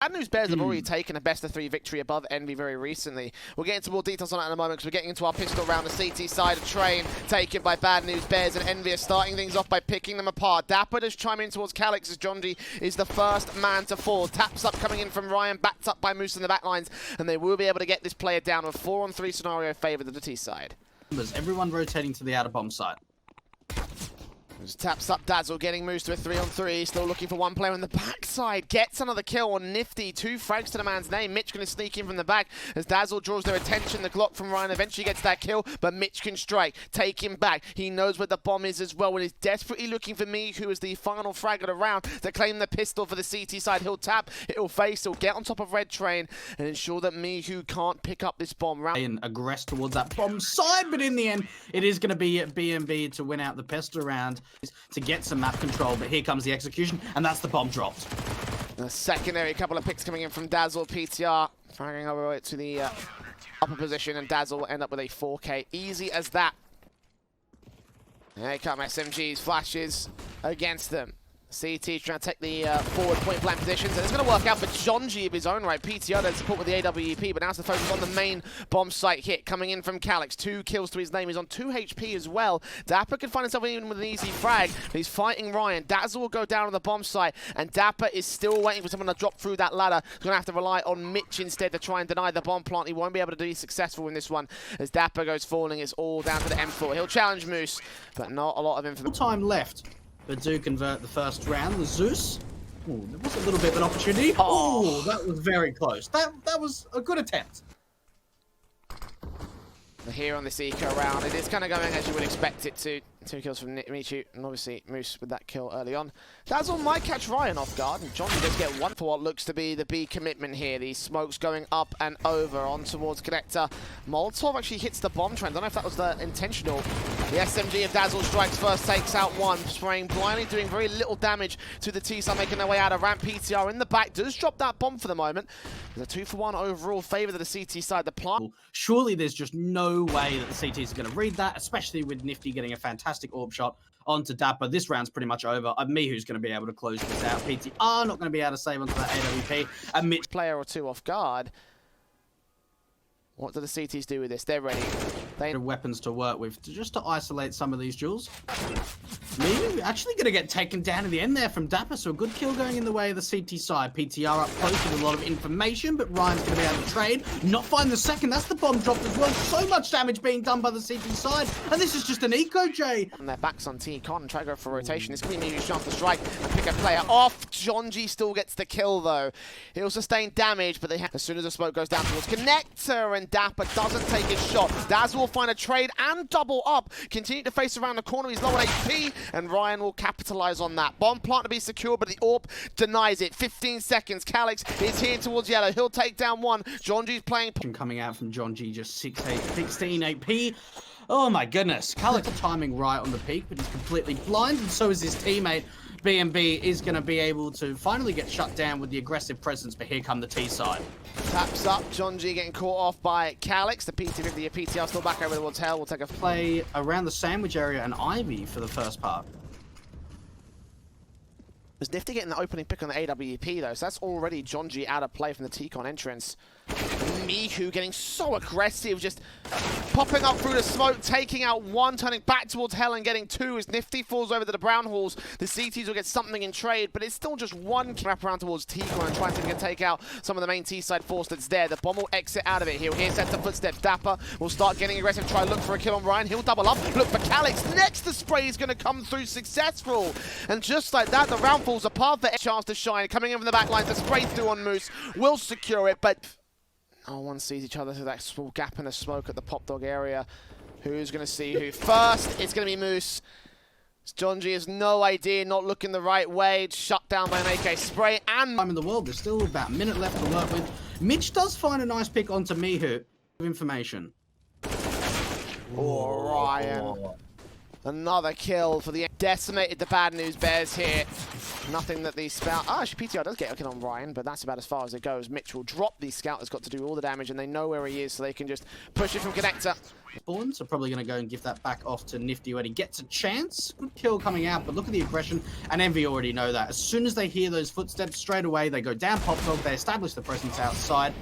Bad News Bears have already taken a best-of-3 victory above Envy very recently. We'll get into more details on that in a moment because we're getting into our pistol round. The CT side of Train taken by Bad News Bears, and Envy are starting things off by picking them apart. Dapper does chime in towards Calix as Jonji is the first man to fall. Taps up coming in from Ryan, backed up by Moose in the backlines, and they will be able to get this player down with a 4-on-3 scenario favour to the T side. Everyone rotating to the outer bomb site. Just taps up Dazzle, getting Moose to a 3-on-3. Still looking for one player on the backside. Gets another kill on Nifty. 2 frags to the man's name. Mitch going to sneak in from the back as Dazzle draws their attention. The Glock from Ryan eventually gets that kill, but Mitch can strike. Take him back. He knows where the bomb is as well and is desperately looking for me, who is the final frag of the round, to claim the pistol for the CT side. He'll tap, it'll face, he'll get on top of Red Train and ensure that Mihu can't pick up this bomb. And aggress towards that bomb side, but in the end, it is going to be BNB to win out the pistol round to get some map control, but here comes the execution, and that's the bomb dropped. The secondary, couple of picks coming in from Dazzle. PTR fragging over to the upper position, and Dazzle will end up with a 4K. Easy as that. There come SMG's flashes against them. CT trying to take the forward point blank positions, and it's going to work out for Jonji of his own right. PTR does support with the AWP, but now it's the focus on the main bomb site hit coming in from Calix. 2 kills to his name. He's on 2 HP as well. Dapper can find himself even with an easy frag, but he's fighting Ryan. Dazzle will go down on the bomb site, and Dapper is still waiting for someone to drop through that ladder. He's going to have to rely on Mitch instead to try and deny the bomb plant. He won't be able to be successful in this one as Dapper goes falling. It's all down to the M4. He'll challenge Moose, but not a lot of information. Time left. But do convert the first round. The Zeus. Ooh, there was a little bit of an opportunity. Oh, that was very close. That was a good attempt. Here on this eco round, it is kind of going as you would expect it to. 2 kills from Michu, and obviously Moose with that kill early on. Dazzle might catch Ryan off guard, and Johnny does get one for what looks to be the B commitment here. These smokes going up and over on towards Connector. Molotov actually hits the bomb trend. I don't know if that was the intentional. The SMG of Dazzle strikes first, takes out one, spraying blindly, doing very little damage to the T-side, making their way out of ramp. PTR in the back does drop that bomb for the moment. There's a 2-for-1 overall favor to the CT side. The plant. Surely there's just no way that the CTs are going to read that, especially with Nifty getting a fantastic orb shot onto Dapper. This round's pretty much over. Mihu's going to be able to close this out. PTR not going to be able to save onto that AWP. And Mitch player or 2 off guard. What do the CTs do with this? They're ready. They have weapons to work with just to isolate some of these duels. Mihu actually going to get taken down in the end there from Dapper, so a good kill going in the way of the CT side. PTR up close with a lot of information, but Ryan's going to be able to trade. Not find the second. That's the bomb dropped as well. So much damage being done by the CT side, and this is just an eco, Jay. And their backs on T-Con and try to go for rotation. It's going to be Mihu's chance to strike and pick a player off. Jonji still gets the kill, though. He'll sustain damage, but as soon as the smoke goes down towards Connector, and Dapper doesn't take his shot. Dazzle will find a trade and double up. Continue to face around the corner. He's low on HP, and Ryan will capitalize on that. Bomb plant to be secured, but the AWP denies it. 15 seconds. Calix is here towards yellow. He'll take down one. Jonji's playing. Coming out from Jonji, just 16 AP. Oh my goodness. Calix timing right on the peak, but he's completely blind, and so is his teammate. BNB is going to be able to finally get shut down with the aggressive presence, but here come the T side. Taps up, Jonji getting caught off by Calix. The PTR still back over towards Hell. We'll take a play around the sandwich area and Ivy for the first part. Was Nifty getting the opening pick on the AWP though, so that's already Jonji out of play from the T-Con entrance. Mihu getting so aggressive, just popping up through the smoke, taking out one, turning back towards Hell and getting 2 as Nifty falls over to the Brown Halls. The CTs will get something in trade, but it's still just one wrap around towards T-Con and trying to take out some of the main T-side force that's there. The bomb will exit out of it. He'll hear sets of footsteps. Dapper will start getting aggressive, try to look for a kill on Ryan. He'll double up, look for Calix. Next, the spray is going to come through successful. And just like that, the round falls apart for a chance to shine. Coming in from the back line, the spray through on Moose will secure it, but no one sees each other through that small gap in the smoke at the Pop Dog area. Who's going to see who first? It's going to be Moose. Jonji has no idea, not looking the right way. It's shut down by an AK spray and... I'm in the world. There's still about a minute left to work with. Mitch does find a nice pick onto Mihu. Information. Oh, Ryan. Another kill for the decimated the Bad News Bears here. Nothing that the Scout... Oh, actually, PTR does get a kill on Ryan, but that's about as far as it goes. Mitch will drop the Scout that's got to do all the damage, and they know where he is, so they can just push it from Connector. So probably going to go and give that back off to Nifty when he gets a chance. Good kill coming out, but look at the aggression, and Envy already know that. As soon as they hear those footsteps, straight away, they go down Pop Dog, they establish the presence outside,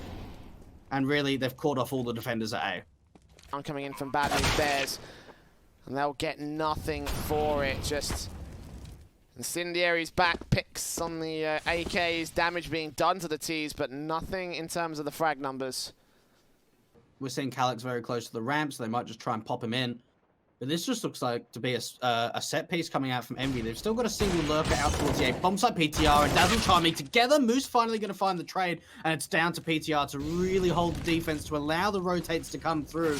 and really, they've caught off all the defenders at A. I'm coming in from Bad News Bears, and they'll get nothing for it, just... Incendiary's back picks on the AKs, damage being done to the Ts, but nothing in terms of the frag numbers. We're seeing Calyx very close to the ramp, so they might just try and pop him in. But this just looks like to be a set piece coming out from Envy. They've still got a single lurker out towards the A. Bomb site PTR and Dazzle chiming together. Moose finally going to find the trade, and it's down to PTR to really hold the defense to allow the rotates to come through.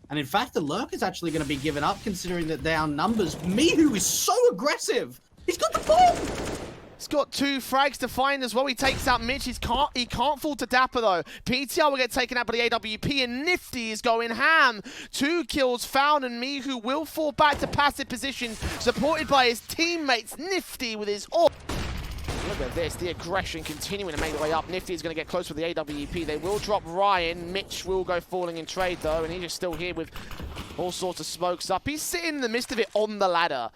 And in fact, the lurk is actually going to be given up, considering that they outnumbers. Mihu is so aggressive. He's got the bomb! He's got 2 frags to find as well. He takes out Mitch. He can't fall to Dapper, though. PTR will get taken out by the AWP, and Nifty is going ham. 2 kills found, and Mihu will fall back to passive position, supported by his teammates. Nifty with his ult. Look at this, the aggression continuing to make the way up. Nifty is going to get close with the AWP. They will drop Ryan. Mitch will go falling in trade, though, and he's just still here with all sorts of smokes up. He's sitting in the midst of it on the ladder.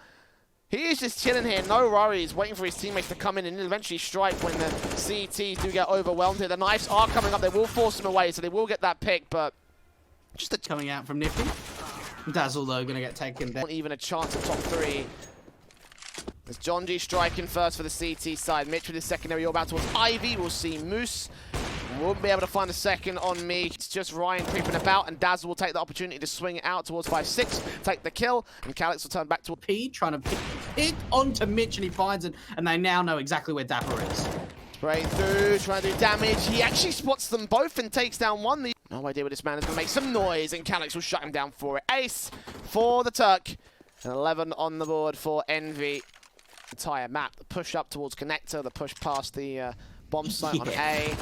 He is just chilling here, no worries, waiting for his teammates to come in and eventually strike when the CTs do get overwhelmed here. The knives are coming up, they will force him away, so they will get that pick, but just coming out from Nifty. Dazzle, though, going to get taken down. Not even a chance at top 3. There's John G striking first for the CT side. Mitch with his secondary all back towards Ivy. We'll see Moose. Won't be able to find a second on me. It's just Ryan creeping about, and Dazzle will take the opportunity to swing it out towards 5-6, take the kill, and Calyx will turn back to P, trying to pick onto Mitch, and he finds it, and they now know exactly where Dapper is. Straight through, trying to do damage. He actually spots them both and takes down one. No idea what this man is going to make some noise, and Calyx will shut him down for it. Ace for the Turk. And 11 on the board for Envy. Entire map, the push up towards Connector, the push past the bomb site on A.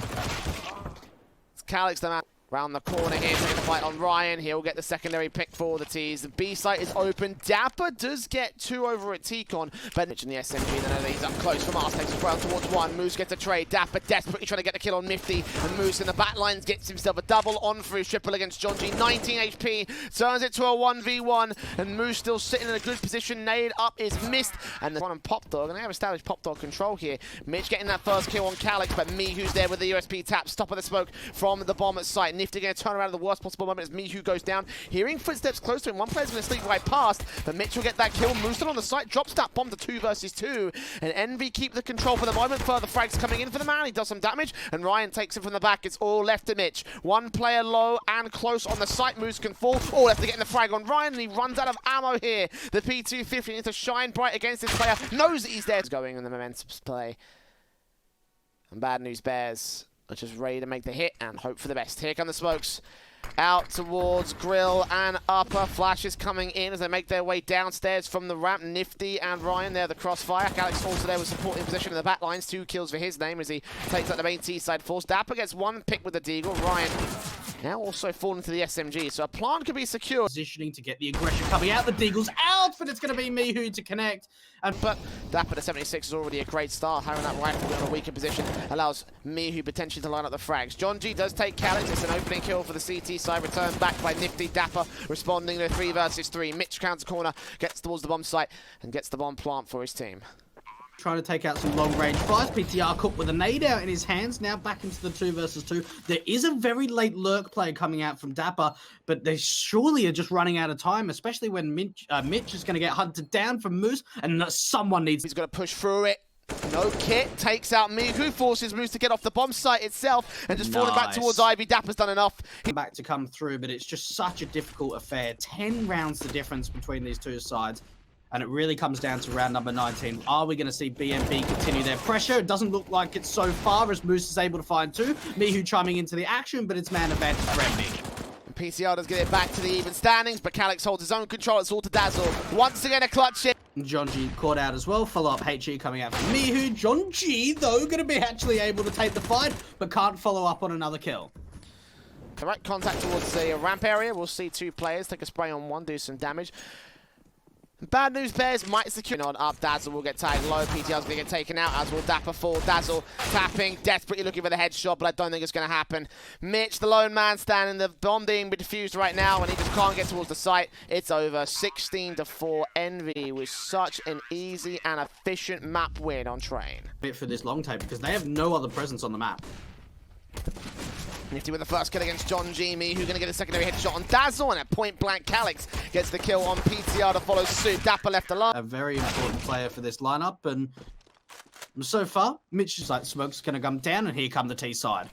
It's Calyx the man round the corner here, taking the fight on Ryan. He'll get the secondary pick for the Ts. The B site is open. Dapper does get 2 over at T-Con, but Mitch in the SMG, they know that he's up close from Mars, takes his round towards 1. Moose gets a trade. Dapper desperately trying to get the kill on Nifty, and Moose in the back lines gets himself a double on for his triple against John G. 19 HP, turns it to a 1v1, and Moose still sitting in a good position. Nade up is missed, and the one on Pop Dog, and they have established Pop Dog control here. Mitch getting that first kill on Calyx, but Mihu's there with the USP tap, stop of the smoke from the bomb at site. Nifty going to turn around at the worst possible moment as Mihu goes down. Hearing footsteps close to him, one player's going to sleep right past, but Mitch will get that kill. Moose on the site, drops that bomb to 2 versus 2, and Envy keep the control for the moment. Further frags coming in for the man, he does some damage, and Ryan takes him from the back. It's all left to Mitch. One player low and close on the site. Moose can fall. All left to get in the frag on Ryan, and he runs out of ammo here. The P250 needs to shine bright against this player. Knows that he's there. Going in the momentum play. And Bad News Bears are just ready to make the hit and hope for the best. Here come the smokes. Out towards Grill and Upper. Flash is coming in as they make their way downstairs from the ramp. Nifty and Ryan there, the crossfire. Calyx also there with supporting position in the back lines. 2 kills for his name as he takes out the main T-side force. Dapper gets 1 pick with the Deagle. Ryan now also falling to the SMG, so a plant could be secure. Positioning to get the aggression coming out. The Deagle's out, but it's going to be Mihu to connect. But Dapper to 76 is already a great start. Having that rifle in a weaker position allows Mihu potentially to line up the frags. John G does take Calyx. It's an opening kill for the CT side. Returned back by Nifty. Dapper responding to 3 versus 3. Mitch counts corner, gets towards the bomb site, and gets the bomb plant for his team. Trying to take out some long-range fires. PTR Cook with a nade out in his hands. Now back into the 2 versus 2. There is a very late lurk play coming out from Dapper, but they surely are just running out of time, especially when Mitch is going to get hunted down from Moose, and someone needs... He's got to push through it. No kit, takes out Mihu, forces Moose to get off the bomb site itself, and just falling back towards Ivy. Dapper's done enough. Back to come through, but it's just such a difficult affair. 10 rounds the difference between these 2 sides. And it really comes down to round number 19. Are we going to see BNB continue their pressure? It doesn't look like it so far as Moose is able to find 2. Mihu chiming into the action, but it's man advantage for MB. PCR does get it back to the even standings, but Calyx holds his own control. It's all to Dazzle. Once again, a clutch hit. John G caught out as well. Follow-up HE coming out from Mihu. John G, though, going to be actually able to take the fight, but can't follow up on another kill. The right contact towards the ramp area. We'll see 2 players take a spray on 1, do some damage. Bad News Bears might secure on up. Dazzle will get tagged low. PTR's going to get taken out, as will Dapper fall. Dazzle tapping, desperately looking for the headshot, but I don't think it's going to happen. Mitch, the lone man standing, the bomb being defused right now, and he just can't get towards the site. It's over. 16-4. Envy with such an easy and efficient map win on Train. For this long tape, because they have no other presence on the map. Nifty with the first kill against John G. Me, who's going to get a secondary headshot on Dazzle, and at point blank, Calix gets the kill on PTR to follow suit. Dapper left alone. A very important player for this lineup, and so far, Mitch is like, smoke's going to come down, and here come the T side.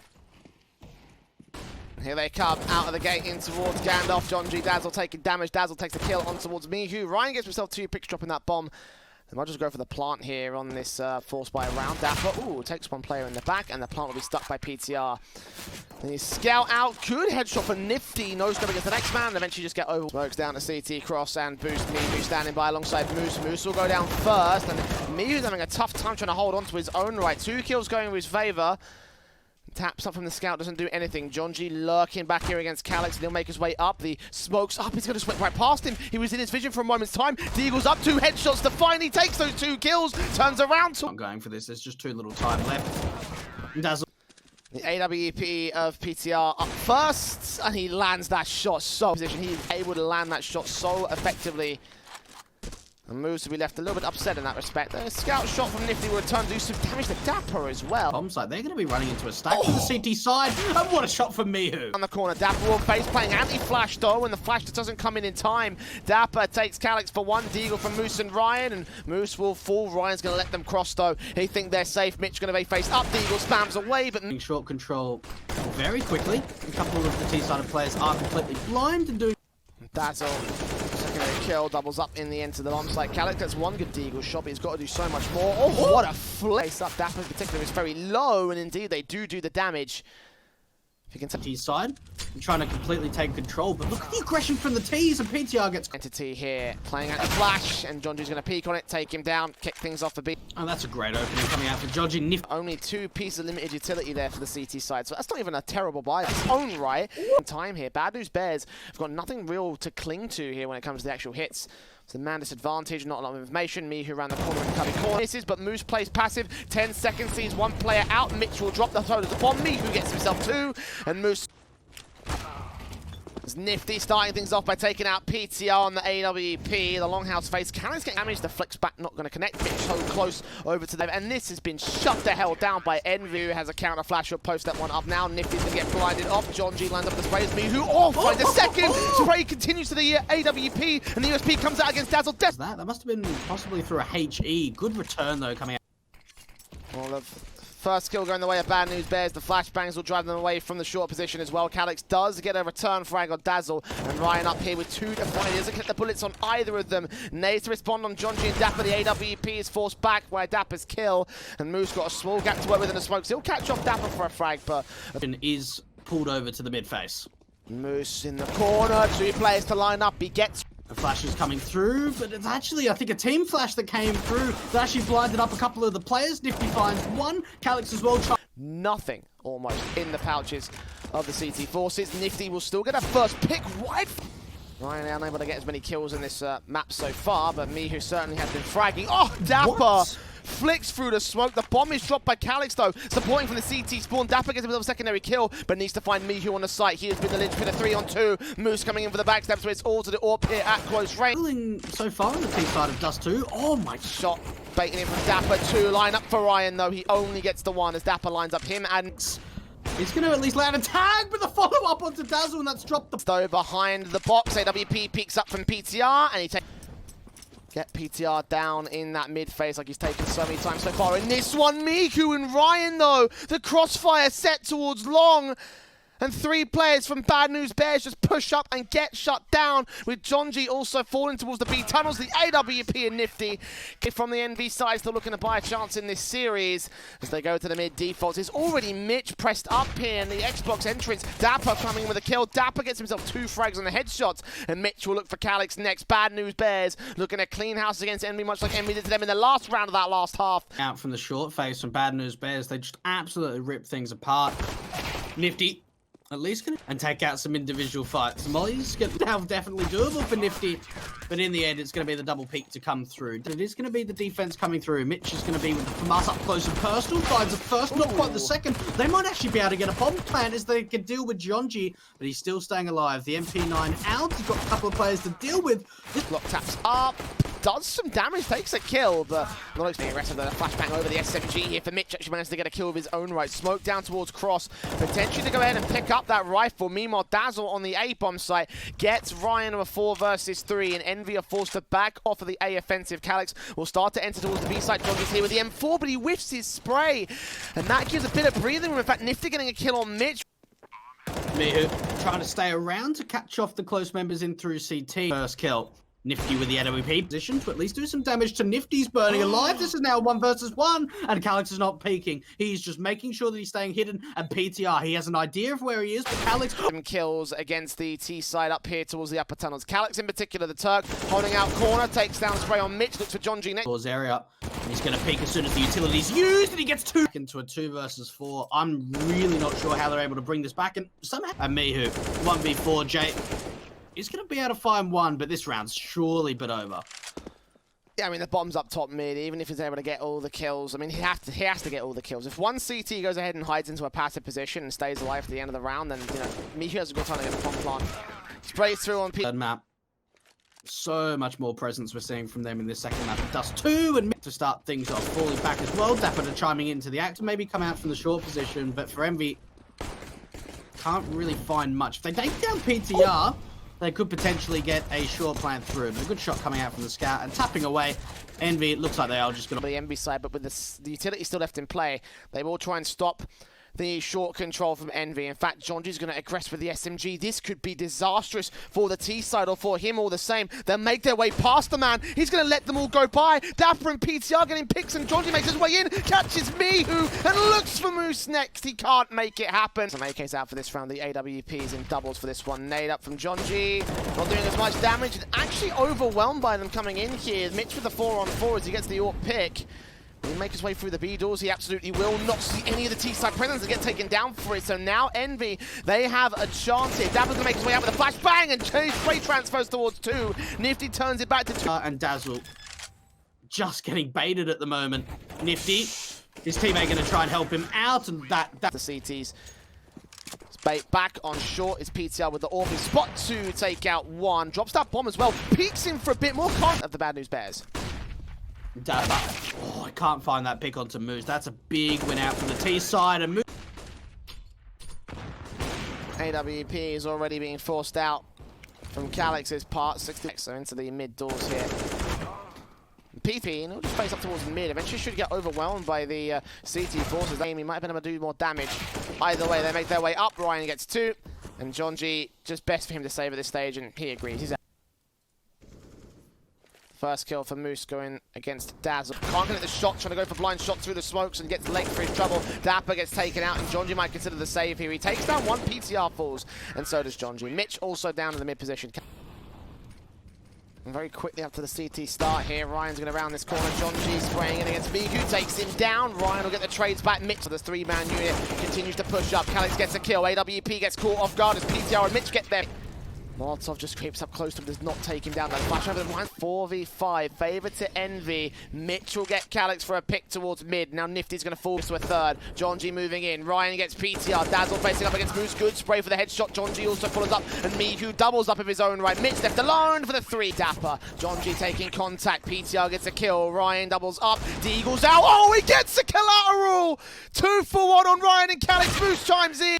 Here they come out of the gate in towards Gandalf. John G. Dazzle taking damage. Dazzle takes the kill on towards Mihu. Ryan gets himself 2 picks, dropping that bomb. They might just go for the plant here on this force by round. Dapper, ooh, takes one player in the back, and the plant will be stuck by PTR. The scout out, good headshot for Nifty. Nose going against the next man, and eventually just get over. Smokes down to CT, cross, and boost. Mihu standing by alongside Moose. Moose will go down first, and Mihu's having a tough time trying to hold on to his own right. 2 kills going in his favor. Taps up from the scout, doesn't do anything. John G lurking back here against Calix, and he'll make his way up. The smoke's up, he's going to sweep right past him. He was in his vision for a moment's time. Deagle's up, 2 headshots to finally takes those 2 kills. Turns around to... I'm going for this, there's just too little time left. Dazzle. The AWP of PTR up first, and he lands that shot so position. He's able to land that shot so effectively. And moves to be left a little bit upset in that respect. The scout shot from Nifty will return to do some damage to Dapper as well. Bomb site, they're going to be running into a stack from the CT side. And what a shot from Mihu. On the corner, Dapper will face playing anti-flash though, and the flash just doesn't come in time. Dapper takes Calix for 1, Deagle from Moose and Ryan, and Moose will fall. Ryan's going to let them cross though. They think they're safe. Mitch going to be faced up. Deagle spams away, but... Short control very quickly. A couple of the T-sided players are completely blind and doing... Dazzle. Secondary kill, doubles up in the end to the bomb site. Calix gets 1 good Deagle shot, but he's got to do so much more. Oh, what a flick up. Dapper in particular is very low, and indeed they do the damage. If you can T-side, trying to completely take control, but look at the aggression from the T's, and PTR gets... Entity here, playing at the flash, and Jonji's going to peek on it, take him down, kick things off the beat. Oh, that's a great opening coming out for Jonji. Nifty. Only 2 pieces of limited utility there for the CT side, so that's not even a terrible buy of its own right. Time here, Bad News Bears have got nothing real to cling to here when it comes to the actual hits. It's a man disadvantage, not a lot of information. Me who ran the corner and cutting corner misses, but Moose plays passive. 10 seconds, sees 1 player out. Mitch will drop the throw to the bomb. Me who gets himself 2, and Moose... It's Nifty starting things off by taking out PTR on the AWP. The longhouse face. Cannon's getting damaged. The flicks back not going to connect. Mitch so close over to them. And this has been shut the hell down by Envy, who has a counter flash. Will post that one up now. Nifty's going to get blinded off. John G lines up the spray. Me who finds a second. Spray continues to the AWP. And the USP comes out against Dazzle. That must have been possibly through a HE. Good return though coming out. Well, the first kill going the way of Bad News Bears. The flashbangs will drive them away from the short position as well. Calix does get a return frag on Dazzle, and Ryan up here with 2 to 5. He doesn't get the bullets on either of them. Nades to respond on John G and Dapper. The AWP is forced back by Dapper's kill, and Moose got a small gap to work with in the smokes. He'll catch off Dapper for a frag, but... is pulled over to the mid face. Moose in the corner. 2 players to line up. He gets... The flash is coming through, but it's actually, I think, a team flash that came through that actually blinded up a couple of the players. Nifty finds 1. Calix as well. Nothing, almost, in the pouches of the CT forces. Nifty will still get a first pick wide. Ryan unable to get as many kills in this map so far, but Mihu certainly has been fragging. Oh, Dapper! What? Flicks through the smoke. The bomb is dropped by Calix though. Supporting from the CT spawn. Dapper gets himself a secondary kill, but needs to find Mihu on the site. He has been the linchpin of 3 on 2. Moose coming in for the backstab, so it's all to the AWP here at close range. So far on the T side of Dust 2. Oh my shot. Baiting in from Dapper. 2 line up for Ryan though. He only gets the 1 as Dapper lines up him and... He's going to at least land a tag, but the follow-up onto Dazzle, and that's dropped the... Though behind the box, AWP peeks up from PTR, and he takes... Get PTR down in that mid phase like he's taken so many times so far. In this one, Miku and Ryan, though, the crossfire set towards long. And 3 players from Bad News Bears just push up and get shut down, with John G also falling towards the B tunnels. The AWP and Nifty from the NV side still looking to buy a chance in this series as they go to the mid defaults. It's already Mitch pressed up here in the Xbox entrance. Dapper coming in with a kill. Dapper gets himself 2 frags on the headshots, and Mitch will look for Calix next. Bad News Bears looking at clean house against Envy, much like Envy did to them in the last round of that last half. Out from the short face from Bad News Bears, they just absolutely rip things apart. Nifty At least can and take out some individual fights. Molly's now definitely doable for Nifty, but in the end, it's going to be the double peak to come through. It is going to be the defense coming through. Mitch is going to be with the FAMAS up close and personal. Finds the first, not quite the second. They might actually be able to get a bomb plant as they can deal with Jonji, but he's still staying alive. The MP9 out. He's got a couple of players to deal with. This Block taps up, does some damage, takes a kill, but not the rest of the flashbang over the SMG here for Mitch. Actually managed to get a kill of his own right. Smoke down towards Cross, potentially to go ahead and pick up that rifle. Meanwhile, Dazzle on the A-bomb site gets Ryan a 4 versus 3, and Envy are forced to back off of the A offensive. Calyx will start to enter towards the B site. Jonji's here with the M4, but he whiffs his spray, and that gives a bit of breathing room. In fact, Nifty getting a kill on Mitch. Mihu trying to stay around to catch off the close members in through CT. First kill. Nifty with the AWP position to at least do some damage to Nifty's burning alive. This is now 1 versus 1, and Calyx is not peeking. He's just making sure that he's staying hidden, and PTR, he has an idea of where he is, but Calyx... Kills against the T side up here towards the upper tunnels. Calyx in particular, the Turk, holding out corner, takes down spray on Mitch, looks for Jonji next. Area. He's going to peek as soon as the utility's used, and he gets 2 into a 2 versus 4. I'm really not sure how they're able to bring this back, and somehow... And Mihu, 1v4, Jay... He's going to be able to find 1, but this round's surely been over. Yeah, I mean, the bomb's up top mid, even if he's able to get all the kills. I mean, he has to get all the kills. If one CT goes ahead and hides into a passive position and stays alive at the end of the round, then, you know, Mihu has a good time to get the bomb plant. Sprays through on Third map. So much more presence we're seeing from them in this second map. It does 2, and to start things off, falling back as well. Dapper to chiming into the act, maybe come out from the short position, but for Envy, can't really find much. If they take down PTR, they could potentially get a short plant through, but a good shot coming out from the scout and tapping away. Envy, it looks like they are just going to... The Envy side, but with the utility still left in play, they will try and stop the short control from Envy. In fact, Jonji's going to aggress with the SMG. This could be disastrous for the T side, or for him all the same. They'll make their way past the man. He's going to let them all go by. Dapper and PTR getting picks, and Jonji makes his way in, catches Mihu, and looks for Moose next. He can't make it happen. Some AK's out for this round. The AWP's in doubles for this one. Nade up from Jonji. Not doing as much damage, and actually overwhelmed by them coming in here. Mitch with the 4-on-4 as he gets the AWP pick. Will he make his way through the B doors? He absolutely will. Not see any of the T-side presence and get taken down for it. So now Envy, they have a chance here. Dapper's going to make his way out with a flashbang, and spray transfers towards 2. Nifty turns it back to 2. And Dazzle just getting baited at the moment. Nifty, his teammate going to try and help him out, and that... The CTs. Bait back on short is PTR with the AWP. Spot 2, take out 1. Drops that bomb as well. Peeks in for a bit more contact of the Bad News Bears. Oh, I can't find that pick onto Moose. That's a big win out from the T side. And AWP is already being forced out from Calyx's part. 66, so into the mid doors here. PP, and he'll just face up towards mid. Eventually should get overwhelmed by the CT forces. He might have been able to do more damage. Either way, they make their way up. Ryan gets 2, and Jonji, just best for him to save at this stage, and he agrees. He's out. First kill for Moose going against Dazzle. Can't get the shot, trying to go for blind shot through the smokes and gets late for his trouble. Dapper gets taken out, and Jonji might consider the save here. He takes down 1, PTR falls, and so does Jonji. Mitch also down in the mid position. And very quickly up to the CT start here. Ryan's going to round this corner. Jonji spraying in against Mihu, takes him down. Ryan will get the trades back. Mitch, so this 3-man unit continues to push up. Calyx gets a kill. AWP gets caught off guard as PTR and Mitch get there. Molotov just creeps up close to him, does not take him down. That flash over the line, 4v5, favor to Envy. Mitch will get Calyx for a pick towards mid. Now Nifty's going to fall to a 3rd. Jonji moving in. Ryan gets PTR. Dazzle facing up against Moose. Good spray for the headshot. Jonji also follows up, and Mihu doubles up of his own right. Mitch left alone for the 3. Dapper. Jonji taking contact. PTR gets a kill. Ryan doubles up. Deagle's out. Oh, he gets a collateral! 2 for 1 on Ryan, and Calyx. Moose chimes in.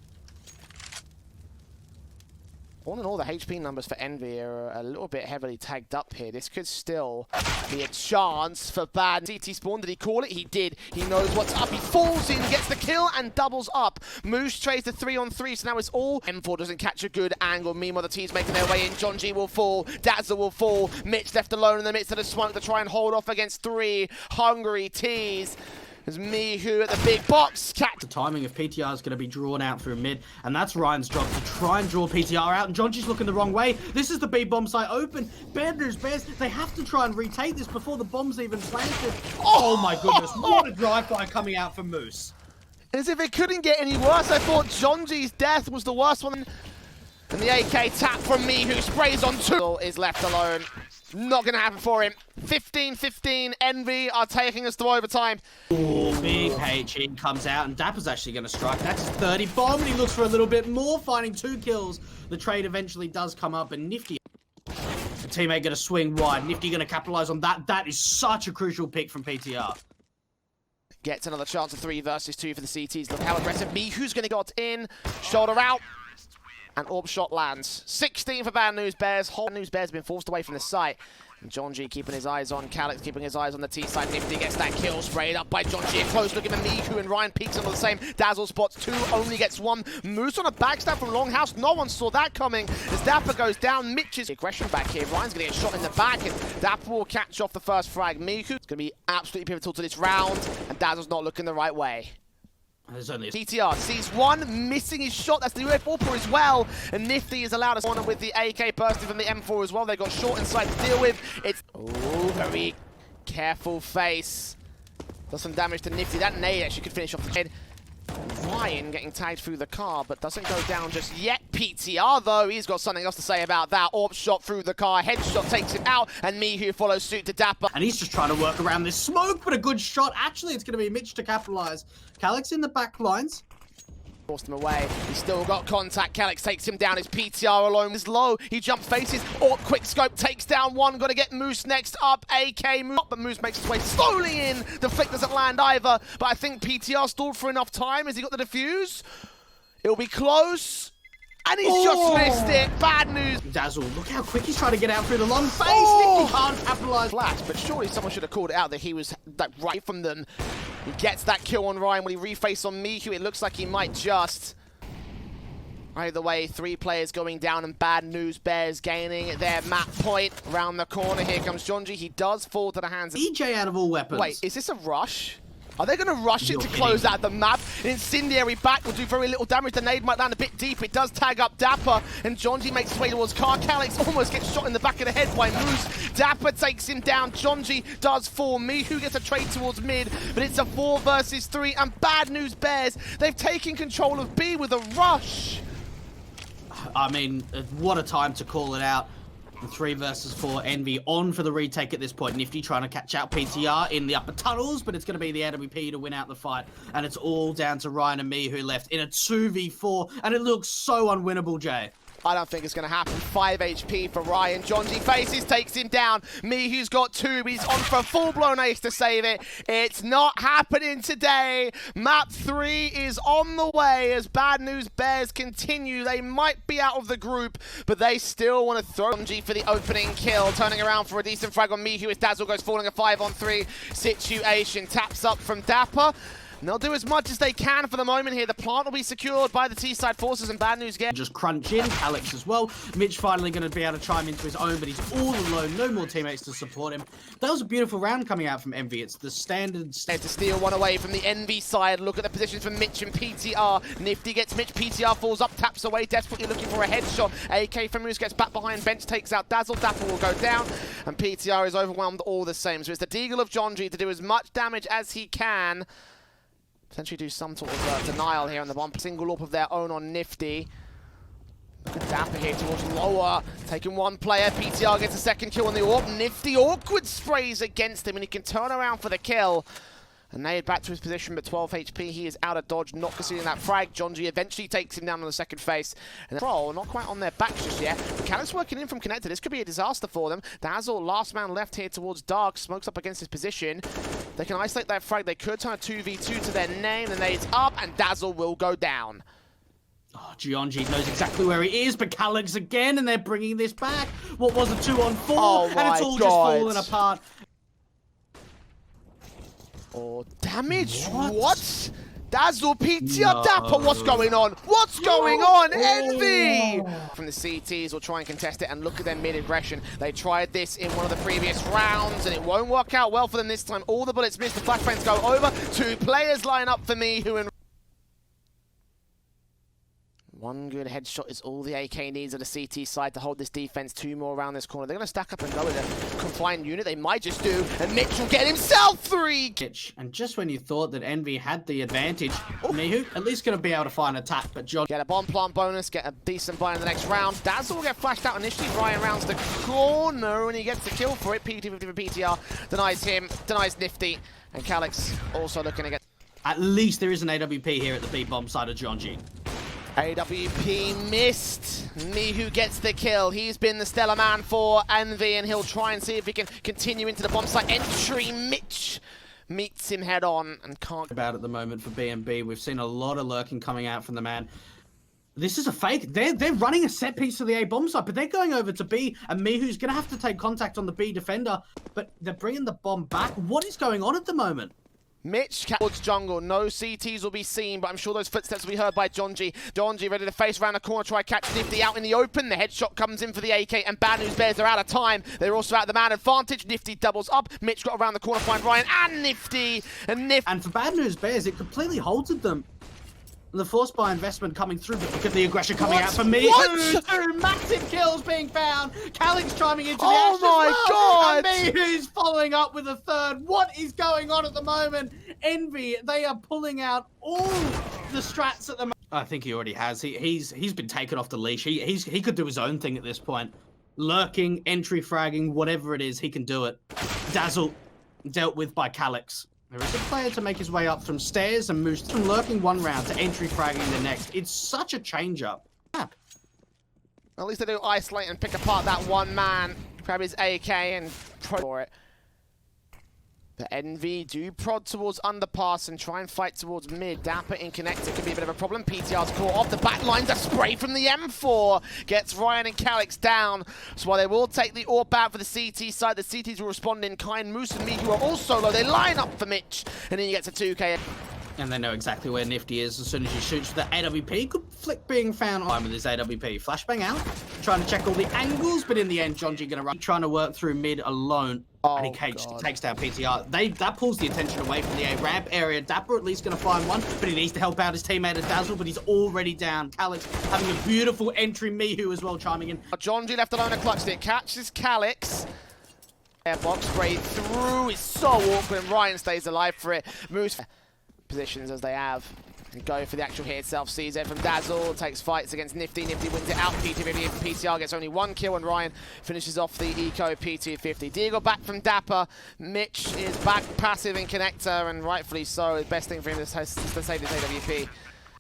All in all, the HP numbers for Envy are a little bit heavily tagged up here. This could still be a chance for Bad. CT spawn, did he call it? He did. He knows what's up. He falls in, gets the kill, and doubles up. Moose trades the 3-on-3, so now it's all. M4 doesn't catch a good angle. Meanwhile, the team's making their way in. Jonji will fall. Dazzle will fall. Mitch left alone in the midst of the smoke to try and hold off against 3 hungry T's. There's Mihu at the big box. The timing of PTR is going to be drawn out through mid, and that's Ryan's job to try and draw PTR out, and Jonji's looking the wrong way. This is the B bomb site open. Bad News Bears, they have to try and retake this before the bomb's even planted. Oh my goodness, what a drive-by coming out from Moose. As if it couldn't get any worse. I thought Jonji's death was the worst one. And the AK tap from me, who sprays on two, is left alone. Not going to happen for him. 15-15, Envy are taking us to overtime. Oh, big HE comes out, and Dapper's actually going to strike. That's his 30 bomb, and he looks for a little bit more, finding 2 kills. The trade eventually does come up, and Nifty, the teammate going to swing wide. Nifty going to capitalize on that. That is such a crucial pick from PTR. Gets another chance of 3 versus 2 for the CTs. Look how aggressive Mihu's going to go in. Shoulder out. And orb shot lands. 16 for Bad News Bears. Whole News Bears have been forced away from the site. And John G keeping his eyes on Calix, keeping his eyes on the T side. Nifty gets that kill, sprayed up by John G. A close look at Miku, and Ryan peeks under the same. Dazzle spots 2, only gets 1. Moose on a backstab from Longhouse. No one saw that coming. As Dapper goes down, Mitch's aggression back here. Ryan's going to get shot in the back, and Dapper will catch off the first frag. Miku is going to be absolutely pivotal to this round, and Dazzle's not looking the right way. There's only PTR sees 1, missing his shot. That's the UF4 as well. And Nifty is allowed a corner with the AK bursting from the M4 as well. They got short inside to deal with. It's very careful face. Does some damage to Nifty. That nade actually could finish off the head. Ryan getting tagged through the car, but doesn't go down just yet. PTR, though, he's got something else to say about that. Orb shot through the car, headshot takes him out, and Mihu follows suit to Dapper. And he's just trying to work around this smoke, but a good shot. Actually, it's going to be Mitch to capitalize. Calix in the back lines. Forced him away. He's still got contact. Calix takes him down. His PTR alone is low. He jump faces. Or quick scope takes down 1. Got to get Moose next up. AK Moose. But Moose makes his way slowly in. The flick doesn't land either. But I think PTR stalled for enough time. Has he got the defuse? It'll be close. And he's just missed it. Bad news. Dazzle, look how quick he's trying to get out through the long face. Oh! Nifty can't capitalize. Flash, but surely someone should have called it out that he was like right from them. He gets that kill on Ryan. Will he reface on Miku? It looks like he might just. Either way, 3 players going down, and Bad News Bears gaining their map point. Around the corner, here comes Jonji. He does fall to the hands of EJ out of all weapons. Wait, is this a rush? Are they going to rush it to close out the map? Incendiary back will do very little damage. The nade might land a bit deep. It does tag up Dapper, and Jonji makes his way towards car. Calix almost gets shot in the back of the head by Moose. Dapper takes him down. Jonji does fall. Mihu gets a trade towards mid, but it's a 4 versus 3, and Bad News Bears, they've taken control of B with a rush. I mean, what a time to call it out. 3 versus 4, Envy on for the retake at this point. Nifty trying to catch out PTR in the upper tunnels, but it's going to be the AWP to win out the fight. And it's all down to Ryan and me who left in a 2v4, and it looks so unwinnable, Jay. I don't think it's going to happen. 5 HP for Ryan. Jonji faces, takes him down. Mihu's got 2. He's on for a full-blown ace to save it. It's not happening today. Map 3 is on the way as Bad News Bears continue. They might be out of the group, but they still want to throw Jonji for the opening kill. Turning around for a decent frag on Mihu as Dazzle goes falling a 5-on-3 situation. Taps up from Dapper. And they'll do as much as they can for the moment here. The plant will be secured by the T-side forces, and Bad News get just crunch in. Calix as well. Mitch finally going to be able to chime into his own, but he's all alone. No more teammates to support him. That was a beautiful round coming out from Envy. It's the standard. To steal 1 away from the Envy side. Look at the positions for Mitch and PTR. Nifty gets Mitch. PTR falls up, taps away, desperately looking for a headshot. AK from Moose gets back behind bench, takes out Dazzle. Dapper will go down, and PTR is overwhelmed all the same. So it's the Deagle of Jonji to do as much damage as he can. Potentially do some sort of denial here on the bump. Single AWP of their own on Nifty. Look at Dapper here towards lower. Taking 1 player. PTR gets a 2nd kill on the AWP. Nifty awkward sprays against him, and he can turn around for the kill. And nade back to his position, but 12 HP. He is out of dodge, not conceding that frag. Jonji eventually takes him down on the 2nd face. And Troll not quite on their backs just yet. Calix working in from connected. This could be a disaster for them. Dazzle, last man left here towards Dark. Smokes up against his position. They can isolate that frag. They could turn a 2v2 to their name. The nade's up, and Dazzle will go down. Oh, Gionji knows exactly where he is, but Calix again, and they're bringing this back. What was a 2-on-4? And it's all just falling apart. Oh, damage? What? Dazzle, PTR, Dapper, what's going on? What's going on? Envy! From the CTs will try and contest it, and look at their mid-aggression. They tried this in one of the previous rounds, and it won't work out well for them this time. All the bullets miss, the flashbangs go over. 2 players line up for me who One good headshot is all the AK needs on the CT side to hold this defense. 2 more around this corner. They're going to stack up and go with a confined unit. They might just do, and Mitch will get himself 3. And just when you thought that Envy had the advantage, Mihu at least going to be able to find an attack, but John... Get a bomb plant bonus, get a decent buy in the next round. Dazzle will get flashed out initially. Ryan rounds the corner, and he gets the kill for it. PT50 for PTR denies him, denies Nifty, and Calix also looking to get... At least there is an AWP here at the B bomb side of John G. AWP missed. Mihu gets the kill. He's been the stellar man for Envy, and he'll try and see if he can continue into the bomb site entry. Mitch meets him head on and can't... About at the moment for B&B. We've seen a lot of lurking coming out from the man. This is a fake. They're running a set piece to the A bomb site, but they're going over to B, and Mihu's going to have to take contact on the B defender, but they're bringing the bomb back. What is going on at the moment? Mitch towards jungle. No CTs will be seen, but I'm sure those footsteps will be heard by John G. John G ready to face around the corner, try to catch Nifty out in the open. The headshot comes in for the AK, and Bad News Bears are out of time. They're also at the man advantage. Nifty doubles up. Mitch got around the corner, find Ryan and Nifty. And for Bad News Bears, it completely halted them. The force buy investment coming through, but look at the aggression coming out for me. Two massive kills being found. Calix chiming into the action. Oh my god! And me who's following up with a third. What is going on at the moment? Envy, they are pulling out all the strats at the moment. I think he already has. He's been taken off the leash. He could do his own thing at this point. Lurking, entry fragging, whatever it is, he can do it. Dazzle dealt with by Calix. There is a player to make his way up from stairs and moves from lurking one round to entry fragging the next. It's such a change-up. At least they do isolate and pick apart that one man, grab his AK and prod for it. The Envy do prod towards underpass and try and fight towards mid. Dapper in connector could be a bit of a problem. PTR's caught off the back line. The spray from the M4 gets Ryan and Calix down. So while they will take the AWP out for the CT side, the CTs will respond in kind. Moose and Miku are also low. They line up for Mitch, and then you get to 2K. And they know exactly where Nifty is as soon as he shoots the AWP. Good flick being found on with his AWP. Flashbang out, trying to check all the angles, but in the end, John G gonna run, trying to work through mid alone. And he takes down PTR. That pulls the attention away from the A ramp area. Dapper at least gonna find one, but he needs to help out his teammate at Dazzle, but he's already down. Calix having a beautiful entry. Mihu as well chiming in. John G left alone a clutch stick. Catches Calix. Airbox straight through. It's so awkward, and Ryan stays alive for it. Moose positions as they have and go for the actual hit itself. Sees it from Dazzle, takes fights against Nifty. Nifty wins it out. PT50 and PTR gets only 1 kill, and Ryan finishes off the eco P250. Deagle back from Dapper. Mitch is back passive in connector, and rightfully so. The best thing for him is to save this AWP.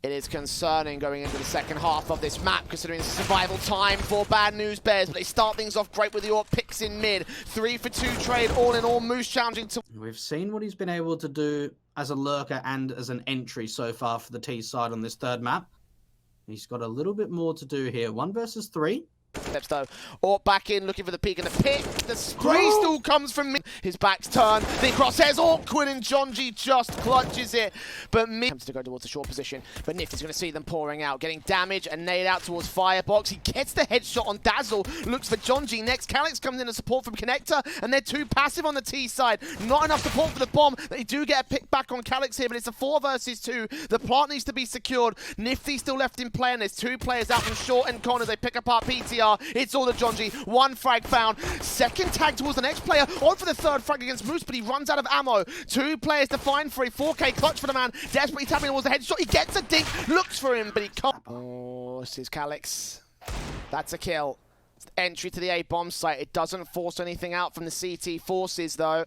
It is concerning going into the second half of this map, considering it's survival time for Bad News Bears. But they start things off great with the AWP picks in mid. 3 for 2 trade, all in all. Moose challenging to... We've seen what he's been able to do as a lurker and as an entry so far for the T side on this third map. He's got a little bit more to do here. 1 versus 3. Steps though, or back in, looking for the peek and the pick. The spray still comes from me. His back's turned. The crosshairs awkward, and John G just clutches it. But me attempts to go towards the short position, but Nifty's going to see them pouring out, getting damage and nailed out towards Firebox. He gets the headshot on Dazzle. Looks for John G next. Calix comes in as support from Connector, and they're too passive on the T side. Not enough support for the bomb. They do get a pick back on Calix here, but it's a 4 versus 2. The plant needs to be secured. Nifty still left in play, and there's 2 players out from short and corner. They pick apart PTR. It's all the John G. 1 frag found. Second tag towards the next player. On for the 3rd frag against Moose, but he runs out of ammo. 2 players to find for a 4K clutch for the man. Desperately tapping towards the headshot. He gets a dink. Looks for him, but he can't. Oh, this is Calix. That's a kill. Entry to the A bomb site. It doesn't force anything out from the CT forces, though.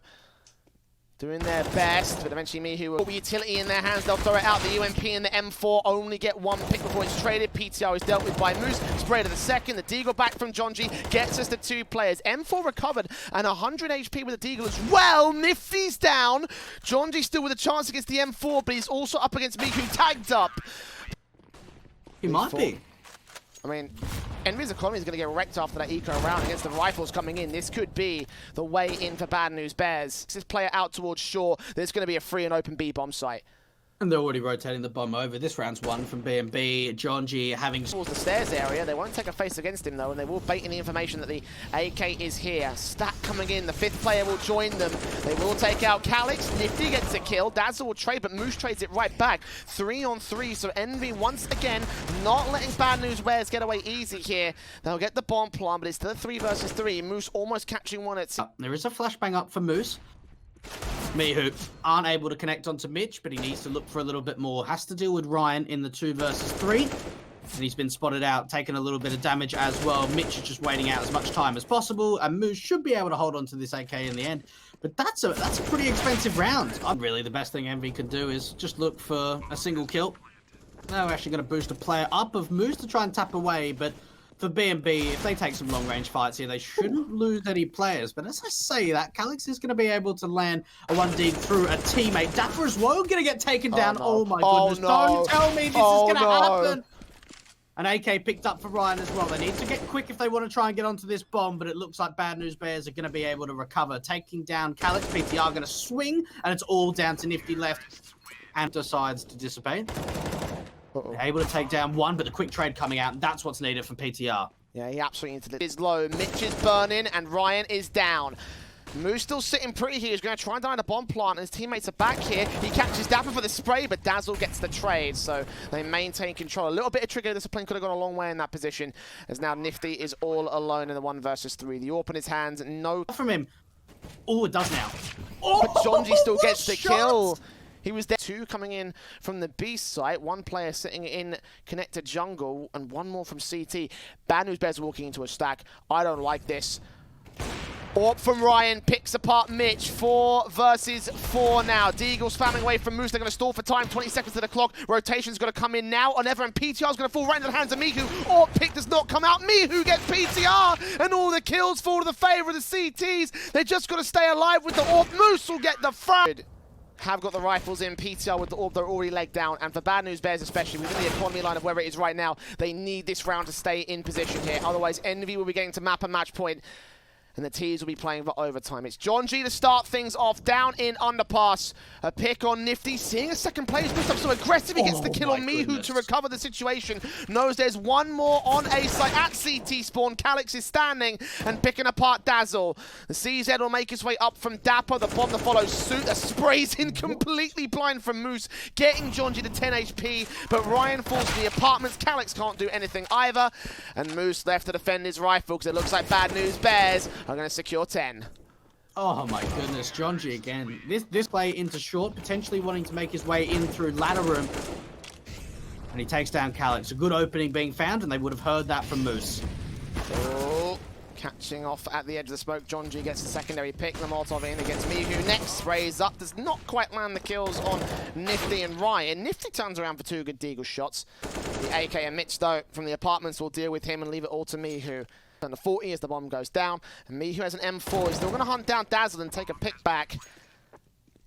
Doing their best, but eventually Mihu will be utility in their hands. They'll throw it out. The UMP and the M4 only get 1 pick before it's traded. PTR is dealt with by Moose. Spray to the second. The Deagle back from John G gets us to 2 players. M4 recovered and 100 HP with the Deagle as well. Nifty's down. John G still with a chance against the M4, but he's also up against Mihu, tagged up. He might be. I mean, Envy's economy is going to get wrecked after that eco round against the rifles coming in. This could be the way in for Bad News Bears. This player out towards shore. There's going to be a free and open B bomb site. And they're already rotating the bomb over. This round's one from B&B. John G having... Towards the stairs area. They won't take a face against him, though, and they will bait in the information that the AK is here. Stack coming in. The 5th player will join them. They will take out Calix. Nifty gets a kill. Dazzle will trade, but Moose trades it right back. 3 on 3, so Envy, once again, not letting Bad News Wares get away easy here. They'll get the bomb plant, but it's still a 3 versus 3. Moose almost catching one at... There is a flashbang up for Moose. Mihu aren't able to connect onto Mitch, but he needs to look for a little bit more. Has to deal with Ryan in the 2 versus 3. And he's been spotted out, taking a little bit of damage as well. Mitch is just waiting out as much time as possible, and Moose should be able to hold on to this AK in the end. But that's a pretty expensive round. Really, the best thing Envy can do is just look for a single kill. Now we're actually going to boost a player up of Moose to try and tap away, but for B&B, if they take some long-range fights here, they shouldn't lose any players. But as I say that, Calix is going to be able to land a 1D through a teammate. Dapper as well going to get taken down. No. Oh my goodness, no. Don't tell me this is going to happen. An AK picked up for Ryan as well. They need to get quick if they want to try and get onto this bomb, but it looks like Bad News Bears are going to be able to recover. Taking down Calix, PTR going to swing, and it's all down to Nifty left, and decides to dissipate. They're able to take down one, but the quick trade coming out, and that's what's needed from PTR. Yeah, he absolutely needs to live. Is low. Mitch is burning, and Ryan is down. Moose still sitting pretty here. He's going to try and die in a bomb plant, and his teammates are back here. He catches Dapper for the spray, but Dazzle gets the trade, so they maintain control. A little bit of trigger discipline could have gone a long way in that position, as now Nifty is all alone in the 1 versus 3. The AWP in his hands, no... From him. Oh, it does now. Oh, but Jonji still gets the shot! kill. He was there. 2 coming in from the B site. 1 player sitting in connected jungle, and 1 more from CT. Bad News Bears walking into a stack. I don't like this. AWP from Ryan picks apart Mitch. 4 versus 4 now. Deagle spamming away from Moose. They're going to stall for time. 20 seconds to the clock. Rotation's going to come in now on Ever, and PTR's going to fall right into the hands of Mihu. AWP pick does not come out. Mihu gets PTR, and all the kills fall to the favor of the CTs. They just got to stay alive with the AWP. Moose will get the front. Have got the rifles in. PTR with the AWP, they're already legged down. And for Bad News Bears especially, within the economy line of where it is right now, they need this round to stay in position here. Otherwise, Envy will be getting to map a match point, and the T's will be playing for overtime. It's John G to start things off, down in underpass. A pick on Nifty, seeing a second player boost up so aggressive. He gets the kill on Mihu to recover the situation. Knows there's 1 more on A site at CT spawn. Calix is standing and picking apart Dazzle. The CZ will make his way up from Dapper. The bomb that follows suit. A sprays in completely blind from Moose, getting John G to 10 HP. But Ryan falls to the apartments. Calix can't do anything either. And Moose left to defend his rifle, because it looks like Bad News Bears are going to secure 10. Oh my goodness, John G again. This play into short, potentially wanting to make his way in through ladder room. And he takes down Calix. A good opening being found, and they would have heard that from Moose. Oh, catching off at the edge of the smoke. John G gets a secondary pick. The Molotov in against Mihu. Next sprays up. Does not quite land the kills on Nifty and Ryan. Nifty turns around for 2 good Deagle shots. The AK and Mitch, though, from the apartments will deal with him and leave it all to Mihu. And the 40 as the bomb goes down. And Mihu has an M4. He's still going to hunt down Dazzle and take a pick back.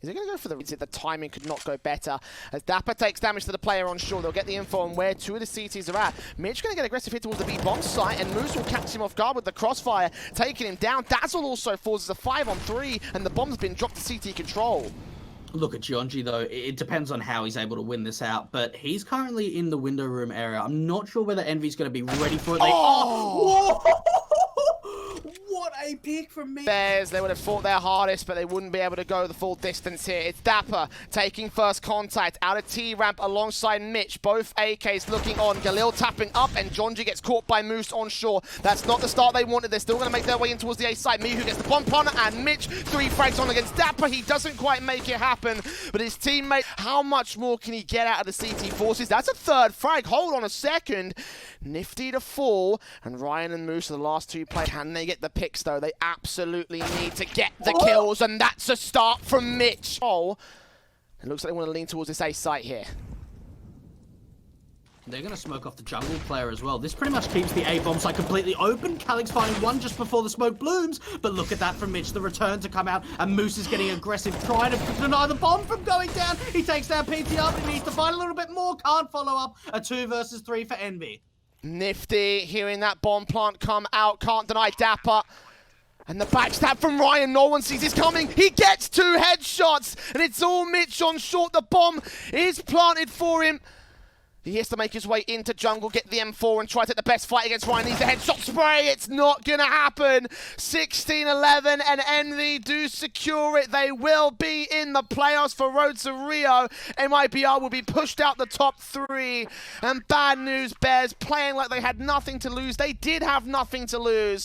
Is he going to go for the... The timing could not go better. As Dapper takes damage to the player on shore, they'll get the info on where 2 of the CTs are at. Mitch going to get aggressive here towards the B bomb site, and Moose will catch him off guard with the crossfire, taking him down. Dazzle also falls as a 5 on 3, and the bomb's been dropped to CT control. Look at Gionji, though. It depends on how he's able to win this out, but he's currently in the window room area. I'm not sure whether Envy's going to be ready for it. What a pick from me. Bears, they would have fought their hardest, but they wouldn't be able to go the full distance here. It's Dapper taking first contact out of T-ramp alongside Mitch. Both AKs looking on. Galil tapping up, and Jonji gets caught by Moose on shore. That's not the start they wanted. They're still going to make their way in towards the A side. Mihu gets the bomb partner, and Mitch 3 frags on against Dapper. He doesn't quite make it happen, but his teammate, how much more can he get out of the CT forces? That's a 3rd frag. Hold on a second. Nifty to fall, and Ryan and Moose are the last 2 players. Can they get the picks, though? They absolutely need to get the kills, and that's a start from Mitch. Oh, it looks like they want to lean towards this A site here. They're going to smoke off the jungle player as well. This pretty much keeps the A-bomb site completely open. Calix finding one just before the smoke blooms. But look at that from Mitch. The return to come out. And Moose is getting aggressive, trying to deny the bomb from going down. He takes down PTR, but he needs to find a little bit more. Can't follow up. A 2 versus 3 for Envy. Nifty hearing that bomb plant come out. Can't deny Dapper. And the backstab from Ryan, no one sees this coming. He gets 2 headshots, and it's all Mitch on short. The bomb is planted for him. He has to make his way into jungle, get the M4, and try to take the best fight against Ryan. Needs a headshot spray. It's not going to happen. 16-11, and Envy do secure it. They will be in the playoffs for Road to Rio. MIBR will be pushed out the top 3. And bad news, Bears playing like they had nothing to lose. They did have nothing to lose.